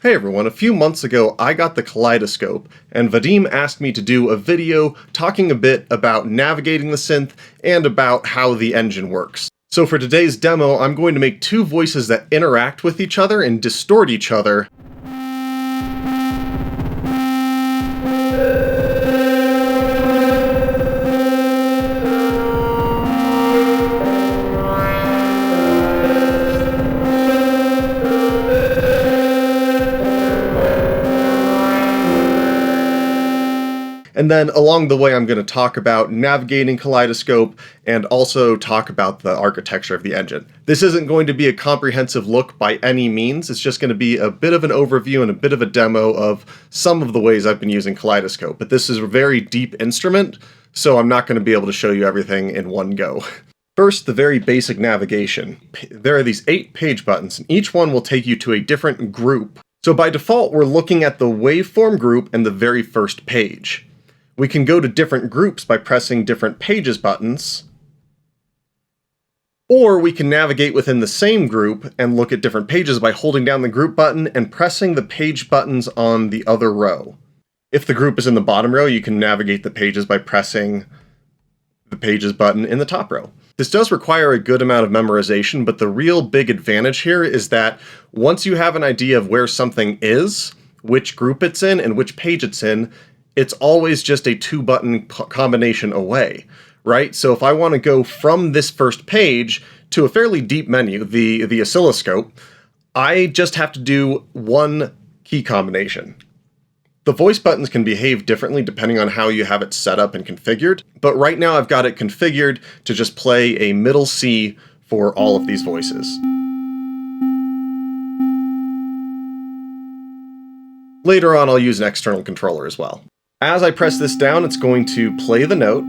Hey everyone, a few months ago I got the Kaleidoscope, and Vadim asked me to do a video talking a bit about navigating the synth and about how the engine works. So for today's demo, I'm going to make two voices that interact with each other and distort each other. And then along the way, I'm going to talk about navigating Kaleidoscope and also talk about the architecture of the engine. This isn't going to be a comprehensive look by any means. It's just going to be a bit of an overview and a bit of a demo of some of the ways I've been using Kaleidoscope. But this is a very deep instrument, so I'm not going to be able to show you everything in one go. First, the very basic navigation. There are these 8 page buttons, and each one will take you to a different group. So by default, we're looking at the Waveform group and the very first page. We can go to different groups by pressing different pages buttons, or we can navigate within the same group and look at different pages by holding down the group button and pressing the page buttons on the other row. If the group is in the bottom row, you can navigate the pages by pressing the pages button in the top row. This does require a good amount of memorization, but the real big advantage here is that once you have an idea of where something is, which group it's in, and which page it's in, it's always just a 2-button combination away, right? So if I want to go from this first page to a fairly deep menu, the oscilloscope, I just have to do one key combination. The voice buttons can behave differently depending on how you have it set up and configured, but right now I've got it configured to just play a middle C for all of these voices. Later on, I'll use an external controller as well. As I press this down, it's going to play the note.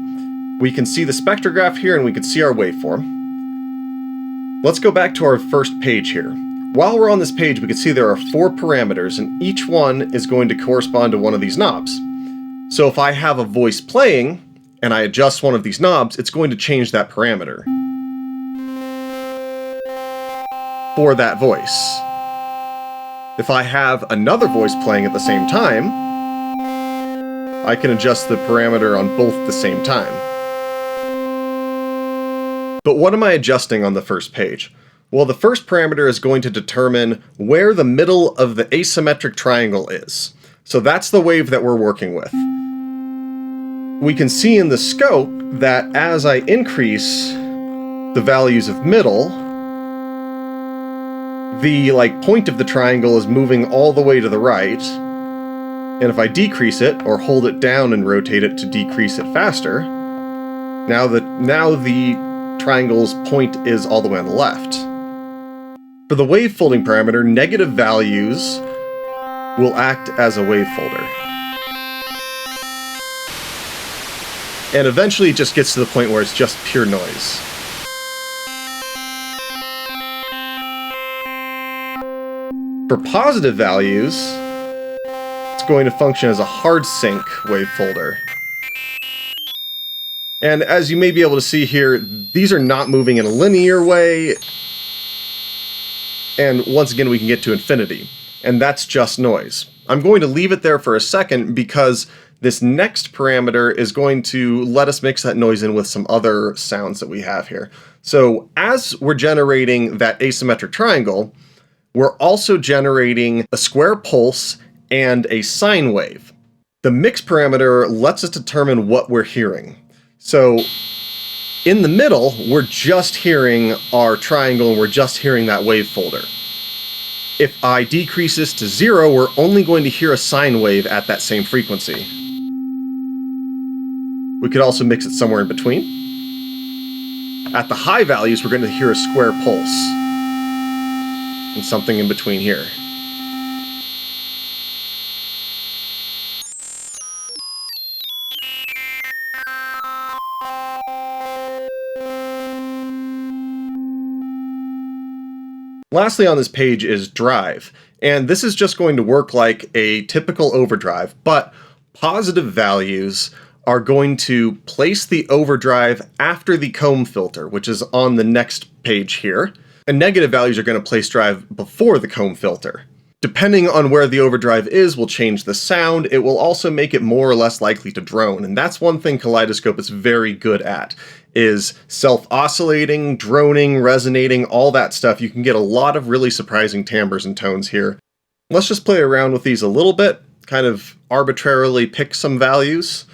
We can see the spectrograph here and we can see our waveform. Let's go back to our first page here. While we're on this page, we can see there are 4 parameters and each one is going to correspond to one of these knobs. So if I have a voice playing and I adjust one of these knobs, it's going to change that parameter for that voice. If I have another voice playing at the same time, I can adjust the parameter on both at the same time. But what am I adjusting on the first page? Well, the first parameter is going to determine where the middle of the asymmetric triangle is. So that's the wave that we're working with. We can see in the scope that as I increase the values of middle, the point of the triangle is moving all the way to the right. And if I decrease it, or hold it down and rotate it to decrease it faster, now the triangle's point is all the way on the left. For the wave folding parameter, negative values will act as a wave folder. And eventually it just gets to the point where it's just pure noise. For positive values, going to function as a hard sync wave folder. And as you may be able to see here, these are not moving in a linear way. And once again, we can get to infinity. And that's just noise. I'm going to leave it there for a second because this next parameter is going to let us mix that noise in with some other sounds that we have here. So as we're generating that asymmetric triangle, we're also generating a square pulse and a sine wave. The mix parameter lets us determine what we're hearing. So in the middle, we're just hearing our triangle and we're just hearing that wave folder. If I decrease this to 0, we're only going to hear a sine wave at that same frequency. We could also mix it somewhere in between. At the high values, we're going to hear a square pulse and something in between here. Lastly on this page is drive, and this is just going to work like a typical overdrive, but positive values are going to place the overdrive after the comb filter, which is on the next page here, and negative values are going to place drive before the comb filter. Depending on where the overdrive is will change the sound. It will also make it more or less likely to drone, and that's one thing Kaleidoscope is very good at, is self-oscillating, droning, resonating, all that stuff. You can get a lot of really surprising timbres and tones here. Let's just play around with these a little bit, kind of arbitrarily pick some values.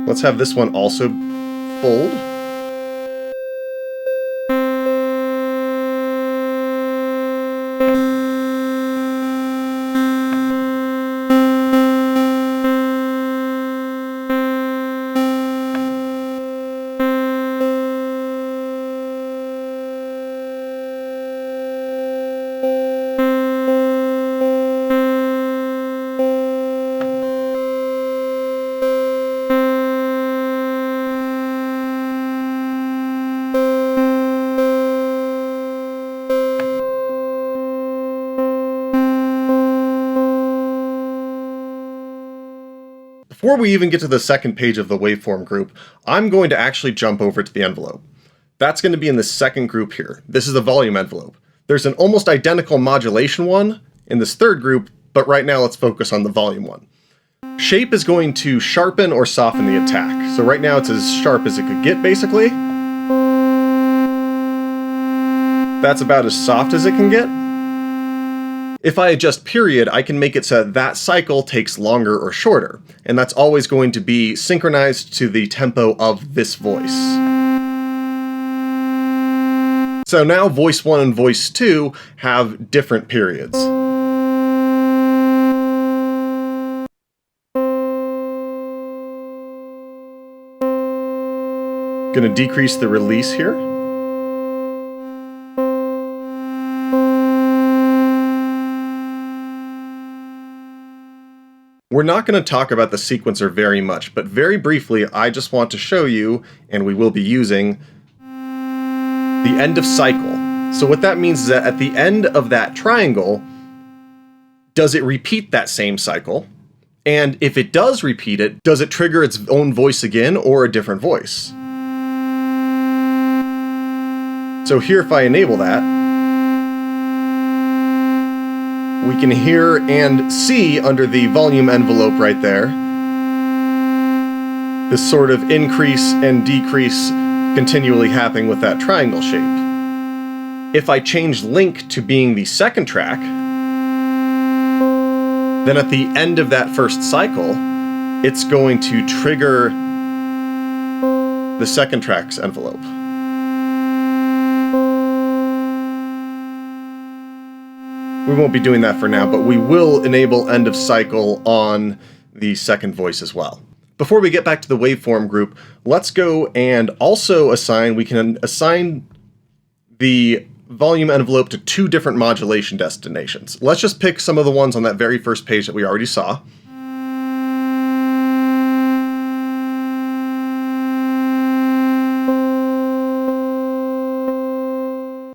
Let's have this one also fold. Before we even get to the second page of the waveform group, I'm going to actually jump over to the envelope. That's going to be in the second group here. This is the volume envelope. There's an almost identical modulation one in this third group, but right now let's focus on the volume one. Shape is going to sharpen or soften the attack. So right now it's as sharp as it could get, basically. That's about as soft as it can get. If I adjust period, I can make it so that cycle takes longer or shorter, and that's always going to be synchronized to the tempo of this voice. So now voice 1 and voice 2 have different periods. Gonna decrease the release here. We're not going to talk about the sequencer very much, but very briefly, I just want to show you, and we will be using, the end of cycle. So what that means is that at the end of that triangle, does it repeat that same cycle? And if it does repeat it, does it trigger its own voice again or a different voice? So here, if I enable that, we can hear and see under the volume envelope right there, this sort of increase and decrease continually happening with that triangle shape. If I change link to being the second track, then at the end of that first cycle, it's going to trigger the second track's envelope. We won't be doing that for now, but we will enable end of cycle on the second voice as well. Before we get back to the waveform group, let's go and also assign, we can assign the volume envelope to 2 different modulation destinations. Let's just pick some of the ones on that very first page that we already saw.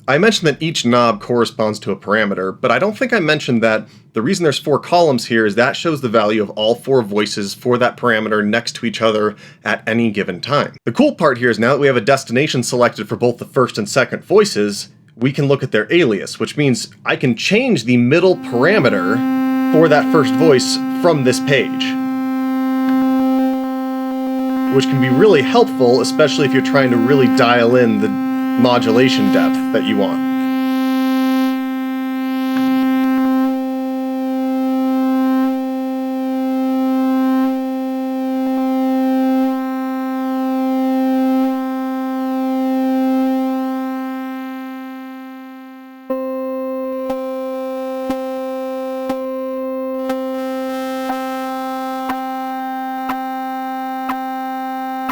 I mentioned that each knob corresponds to a parameter, but I don't think I mentioned that the reason there's 4 columns here is that shows the value of all 4 voices for that parameter next to each other at any given time. The cool part here is now that we have a destination selected for both the first and second voices, we can look at their alias, which means I can change the middle parameter for that first voice from this page, which can be really helpful, especially if you're trying to really dial in the modulation depth that you want.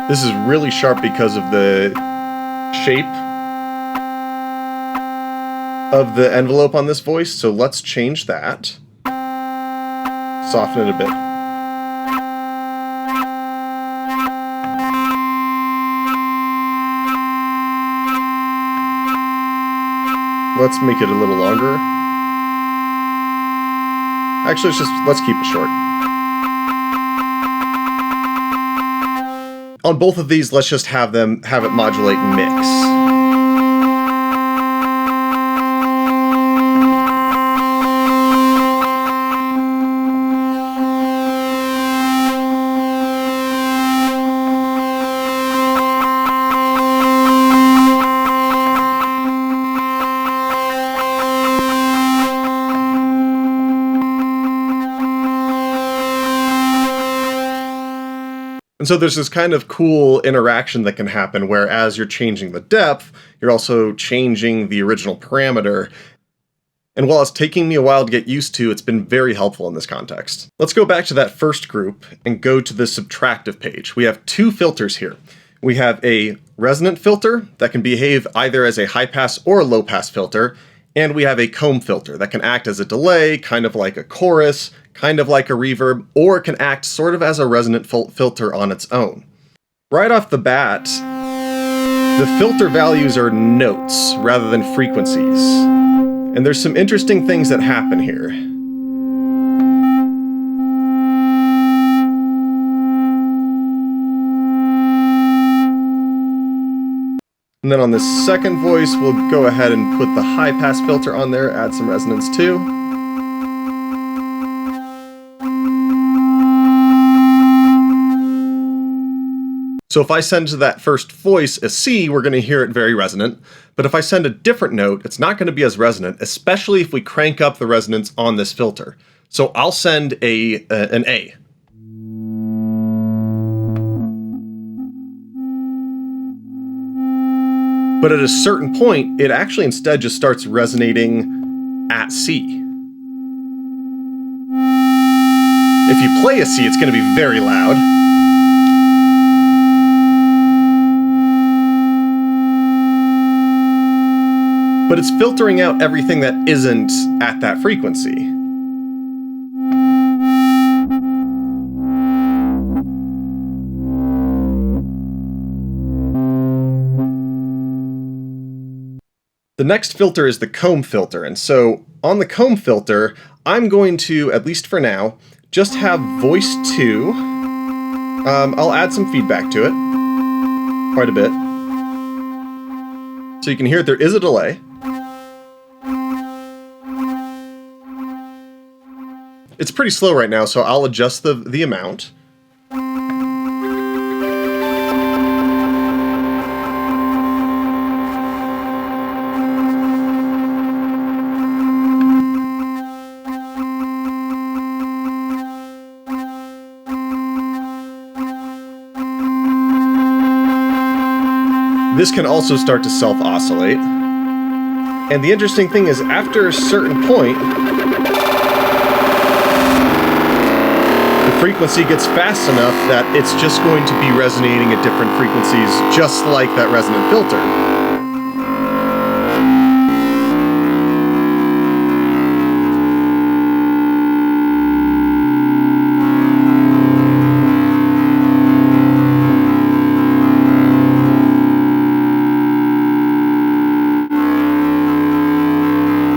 This is really sharp because of the shape of the envelope on this voice, so let's change that. Soften it a bit. Let's make it a little longer. Actually, let's keep it short. On both of these, let's just have it modulate and mix. And so there's this kind of cool interaction that can happen where as you're changing the depth, you're also changing the original parameter. And while it's taking me a while to get used to, it's been very helpful in this context. Let's go back to that first group and go to the subtractive page. We have two filters here. We have a resonant filter that can behave either as a high-pass or a low-pass filter, and we have a comb filter that can act as a delay, kind of like a chorus, kind of like a reverb, or it can act sort of as a resonant filter on its own. Right off the bat, the filter values are notes rather than frequencies. And there's some interesting things that happen here. And then on the second voice, we'll go ahead and put the high pass filter on there, add some resonance too. So if I send to that first voice a C, we're going to hear it very resonant. But if I send a different note, it's not going to be as resonant, especially if we crank up the resonance on this filter. So I'll send an A. But at a certain point, it actually instead just starts resonating at C. If you play a C, it's going to be very loud. But it's filtering out everything that isn't at that frequency. The next filter is the comb filter, and so on the comb filter, I'm going to, at least for now, just have voice 2. I'll add some feedback to it, quite a bit. So you can hear there is a delay. It's pretty slow right now, so I'll adjust the amount. This can also start to self-oscillate. And the interesting thing is, after a certain point, the frequency gets fast enough that it's just going to be resonating at different frequencies, just like that resonant filter.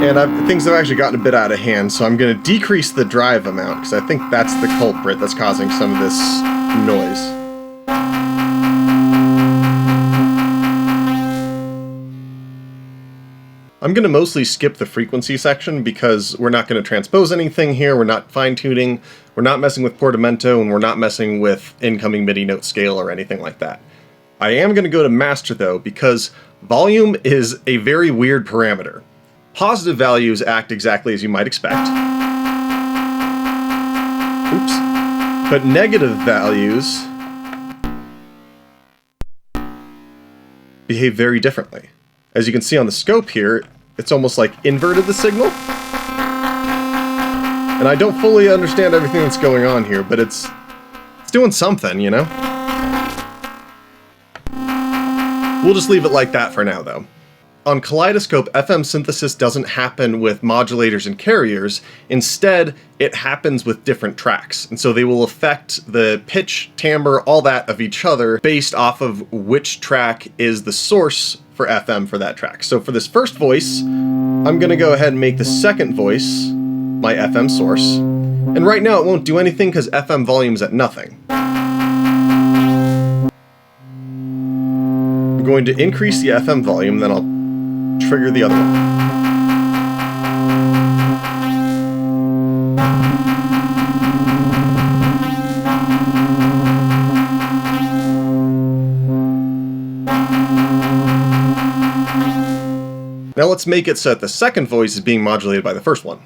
And things have actually gotten a bit out of hand, so I'm going to decrease the drive amount, because I think that's the culprit that's causing some of this noise. I'm going to mostly skip the frequency section, because we're not going to transpose anything here, we're not fine-tuning, we're not messing with portamento, and we're not messing with incoming MIDI note scale or anything like that. I am going to go to master, though, because volume is a very weird parameter. Positive values act exactly as you might expect. Oops. But negative values behave very differently. As you can see on the scope here, it's almost like inverted the signal. And I don't fully understand everything that's going on here, but it's doing something, you know? We'll just leave it like that for now, though. On Kaleidoscope, FM synthesis doesn't happen with modulators and carriers. Instead, it happens with different tracks. And so they will affect the pitch, timbre, all that of each other based off of which track is the source for FM for that track. So for this first voice, I'm going to go ahead and make the second voice my FM source. And right now it won't do anything because FM volume's at nothing. I'm going to increase the FM volume, then I'll trigger the other one. Now let's make it so that the second voice is being modulated by the first one.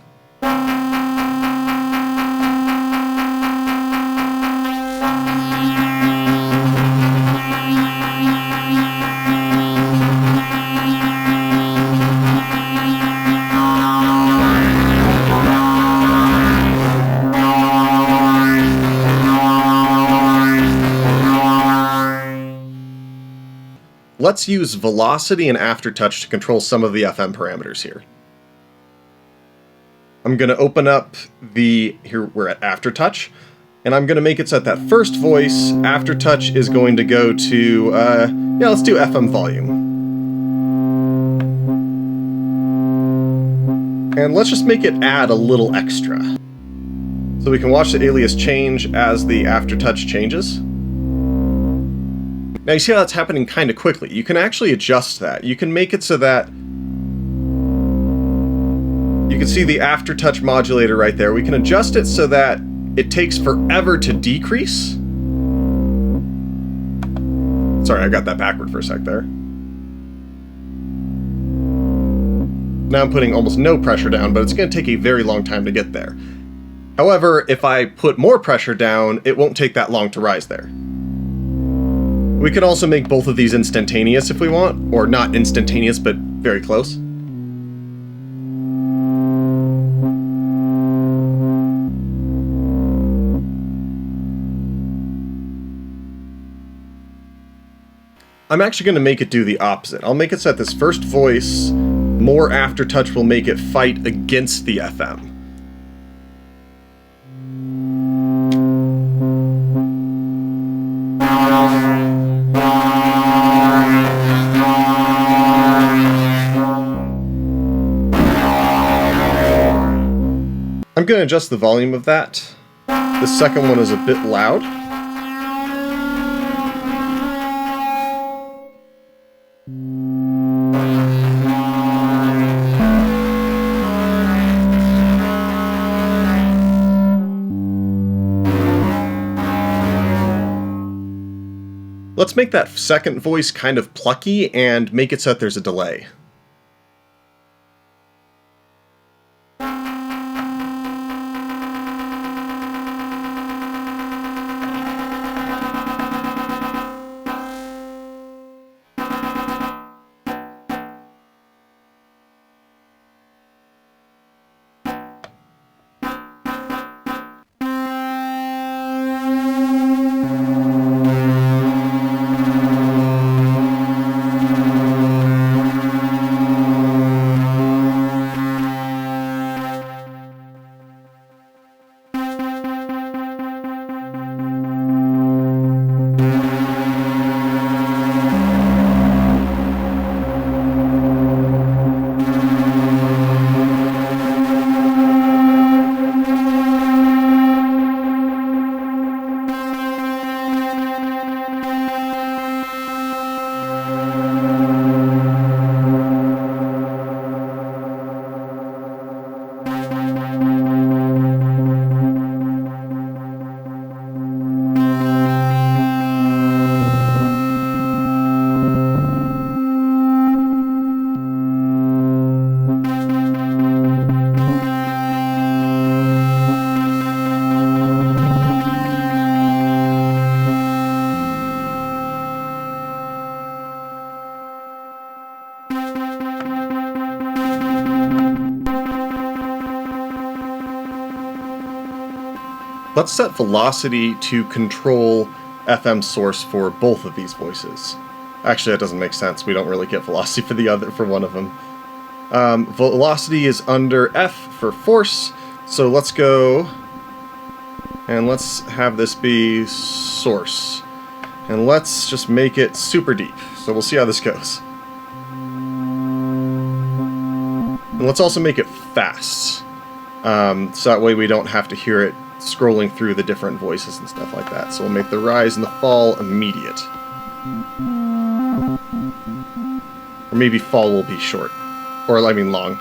Let's use velocity and Aftertouch to control some of the FM parameters here. I'm going to open up here we're at Aftertouch, and I'm going to make it so that first voice, Aftertouch, is going to go to, let's do FM volume. And let's just make it add a little extra. So we can watch the alias change as the Aftertouch changes. Now you see how that's happening kind of quickly. You can actually adjust that. You can make it so that you can see the Aftertouch modulator right there. We can adjust it so that it takes forever to decrease. Sorry, I got that backward for a sec there. Now I'm putting almost no pressure down, but it's going to take a very long time to get there. However, if I put more pressure down, it won't take that long to rise there. We can also make both of these instantaneous if we want, or not instantaneous, but very close. I'm actually going to make it do the opposite. I'll make it so that this first voice, more Aftertouch will make it fight against the FM. I'm going to adjust the volume of that. The second one is a bit loud. Let's make that second voice kind of plucky and make it so that there's a delay. Let's set velocity to control FM source for both of these voices. Actually, that doesn't make sense. We don't really get velocity for one of them. Velocity is under F for force, so let's go and let's have this be source. And let's just make it super deep. So we'll see how this goes. And let's also make it fast. So that way we don't have to hear it scrolling through the different voices and stuff like that. So we'll make the rise and the fall immediate. Or maybe fall will be short. Or, I mean, long.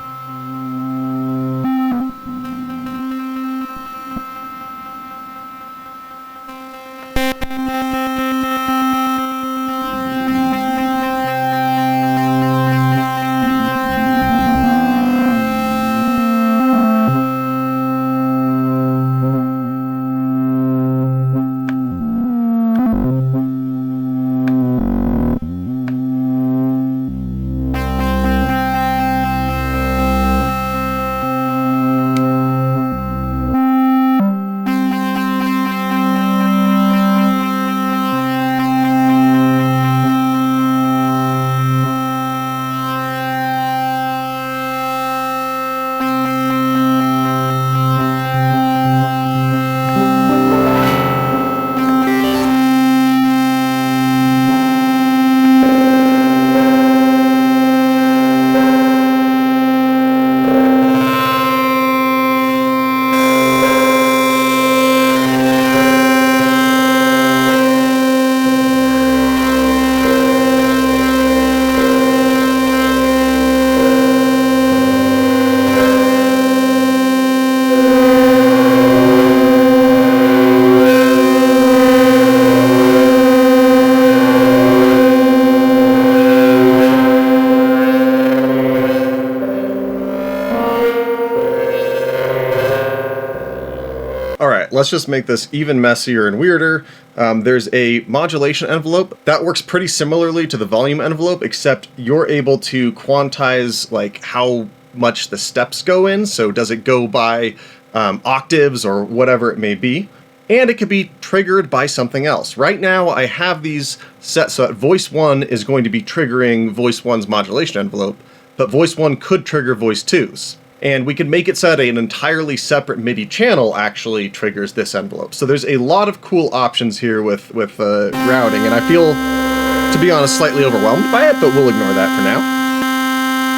Let's just make this even messier and weirder. There's a modulation envelope that works pretty similarly to the volume envelope, except you're able to quantize like how much the steps go in. So does it go by octaves or whatever it may be? And it could be triggered by something else. Right now I have these set so that voice 1 is going to be triggering voice 1's modulation envelope, but voice 1 could trigger voice 2's. And we can make it so that an entirely separate MIDI channel actually triggers this envelope. So there's a lot of cool options here with routing, and I feel, to be honest, slightly overwhelmed by it, but we'll ignore that for now.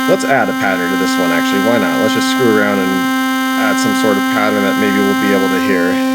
Let's add a pattern to this one, actually. Why not? Let's just screw around and add some sort of pattern that maybe we'll be able to hear.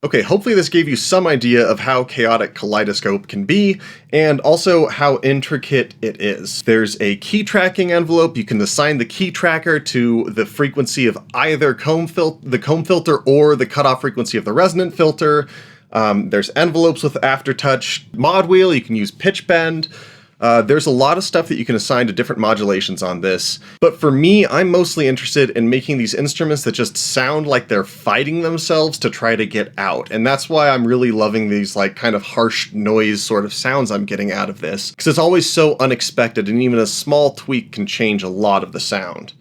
Okay, hopefully this gave you some idea of how chaotic Kaleidoscope can be, and also how intricate it is. There's a key tracking envelope. You can assign the key tracker to the frequency of either the comb filter or the cutoff frequency of the resonant filter. There's envelopes with Aftertouch mod wheel. You can use pitch bend. There's a lot of stuff that you can assign to different modulations on this, but for me, I'm mostly interested in making these instruments that just sound like they're fighting themselves to try to get out, and that's why I'm really loving these like kind of harsh noise sort of sounds I'm getting out of this, because it's always so unexpected, and even a small tweak can change a lot of the sound.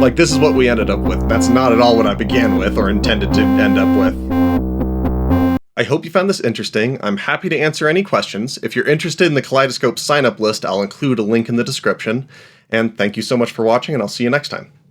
Like, this is what we ended up with. That's not at all what I began with or intended to end up with. I hope you found this interesting. I'm happy to answer any questions. If you're interested in the Kaleidoscope sign-up list, I'll include a link in the description. And thank you so much for watching, and I'll see you next time.